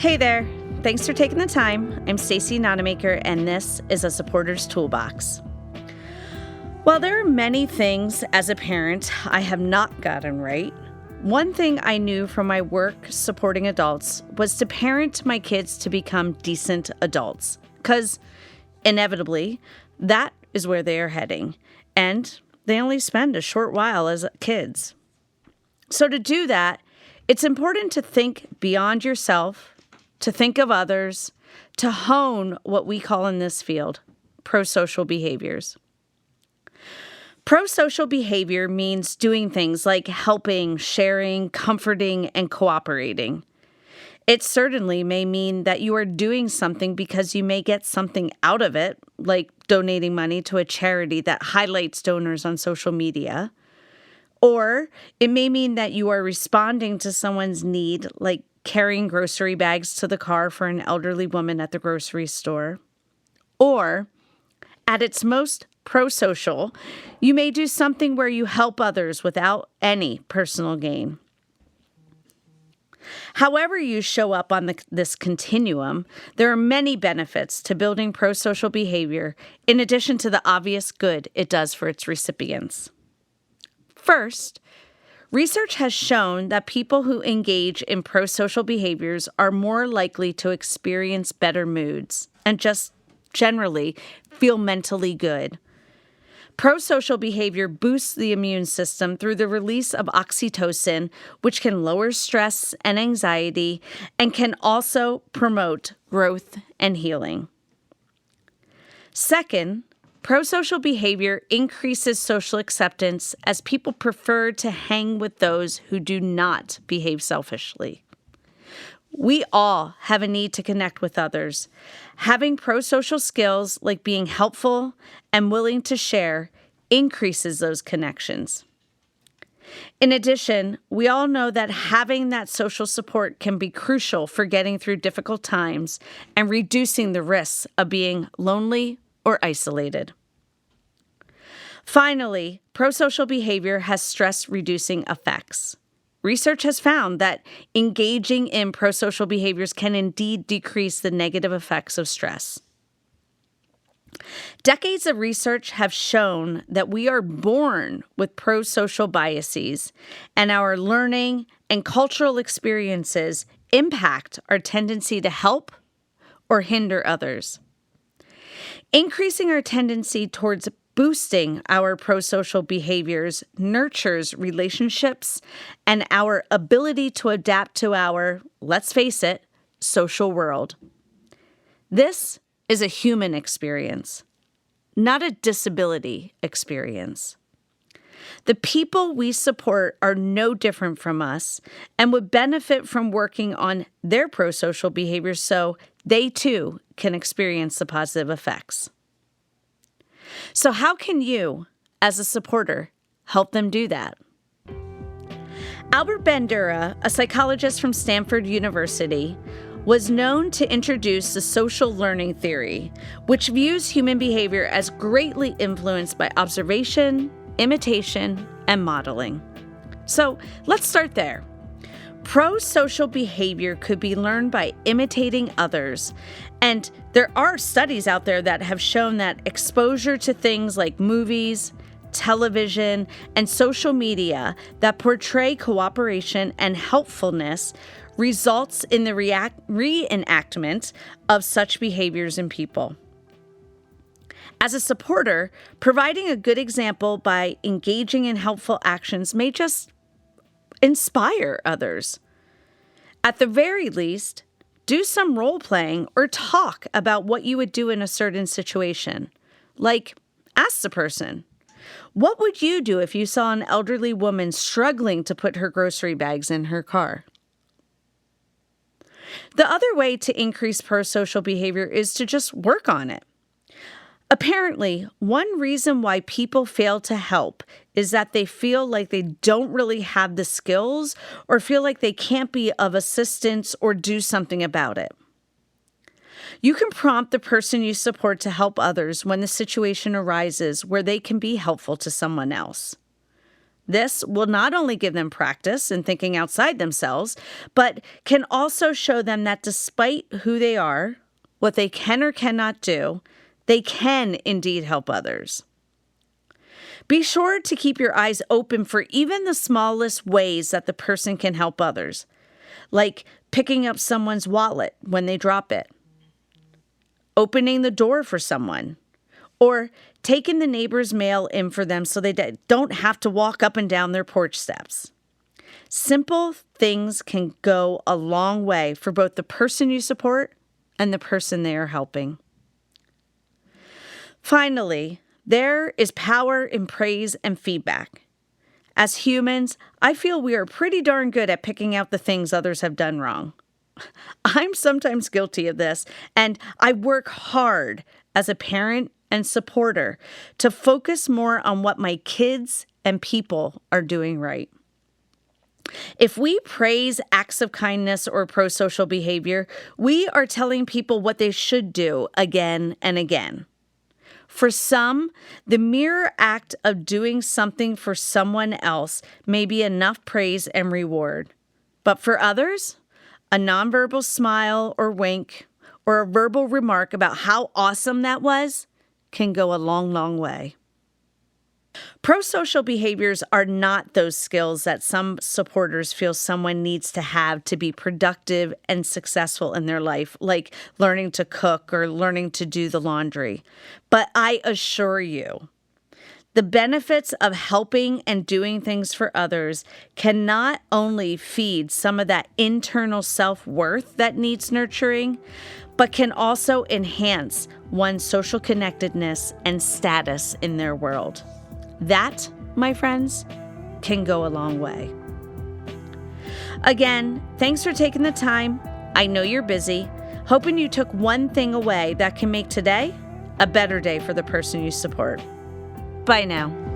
Hey there. Thanks for taking the time. I'm Stacy Nonamaker, and this is a Supporter's Toolbox. While there are many things as a parent I have not gotten right, one thing I knew from my work supporting adults was to parent my kids to become decent adults, because inevitably, that is where they are heading, and they only spend a short while as kids. So to do that, it's important to think beyond yourself, to think of others, to hone what we call in this field prosocial behaviors. Prosocial behavior means doing things like helping, sharing, comforting, and cooperating. It certainly may mean that you are doing something because you may get something out of it, like donating money to a charity that highlights donors on social media. Or it may mean that you are responding to someone's need, like carrying grocery bags to the car for an elderly woman at the grocery store. Or, at its most prosocial, you may do something where you help others without any personal gain. However you show up on this continuum, there are many benefits to building prosocial behavior in addition to the obvious good it does for its recipients. First, research has shown that people who engage in prosocial behaviors are more likely to experience better moods and just generally feel mentally good. Prosocial behavior boosts the immune system through the release of oxytocin, which can lower stress and anxiety and can also promote growth and healing. Second, prosocial behavior increases social acceptance as people prefer to hang with those who do not behave selfishly. We all have a need to connect with others. Having prosocial skills like being helpful and willing to share increases those connections. In addition, we all know that having that social support can be crucial for getting through difficult times and reducing the risks of being lonely or isolated. Finally, prosocial behavior has stress-reducing effects. Research has found that engaging in prosocial behaviors can indeed decrease the negative effects of stress. Decades of research have shown that we are born with prosocial biases, and our learning and cultural experiences impact our tendency to help or hinder others. Increasing our tendency towards boosting our prosocial behaviors nurtures relationships and our ability to adapt to our, let's face it, social world. This is a human experience, not a disability experience. The people we support are no different from us and would benefit from working on their prosocial behaviors so they too can experience the positive effects. So how can you, as a supporter, help them do that? Albert Bandura, a psychologist from Stanford University, was known to introduce the social learning theory, which views human behavior as greatly influenced by observation, imitation, and modeling. So let's start there. Prosocial behavior could be learned by imitating others, and there are studies out there that have shown that exposure to things like movies, television, and social media that portray cooperation and helpfulness results in the reenactment of such behaviors in people. As a supporter, providing a good example by engaging in helpful actions may just inspire others. At the very least, do some role-playing or talk about what you would do in a certain situation. Like, ask the person, what would you do if you saw an elderly woman struggling to put her grocery bags in her car? The other way to increase prosocial behavior is to just work on it. Apparently, one reason why people fail to help is that they feel like they don't really have the skills or feel like they can't be of assistance or do something about it. You can prompt the person you support to help others when the situation arises where they can be helpful to someone else. This will not only give them practice in thinking outside themselves, but can also show them that despite who they are, what they can or cannot do, they can indeed help others. Be sure to keep your eyes open for even the smallest ways that the person can help others, like picking up someone's wallet when they drop it, opening the door for someone, or taking the neighbor's mail in for them so they don't have to walk up and down their porch steps. Simple things can go a long way for both the person you support and the person they are helping. Finally, there is power in praise and feedback. As humans, I feel we are pretty darn good at picking out the things others have done wrong. I'm sometimes guilty of this, and I work hard as a parent and supporter to focus more on what my kids and people are doing right. If we praise acts of kindness or prosocial behavior, we are telling people what they should do again and again. For some, the mere act of doing something for someone else may be enough praise and reward. But for others, a nonverbal smile or wink or a verbal remark about how awesome that was can go a long, long way. Prosocial behaviors are not those skills that some supporters feel someone needs to have to be productive and successful in their life, like learning to cook or learning to do the laundry. But I assure you, the benefits of helping and doing things for others can not only feed some of that internal self-worth that needs nurturing, but can also enhance one's social connectedness and status in their world. That, my friends, can go a long way. Again, thanks for taking the time. I know you're busy. Hoping you took one thing away that can make today a better day for the person you support. Bye now.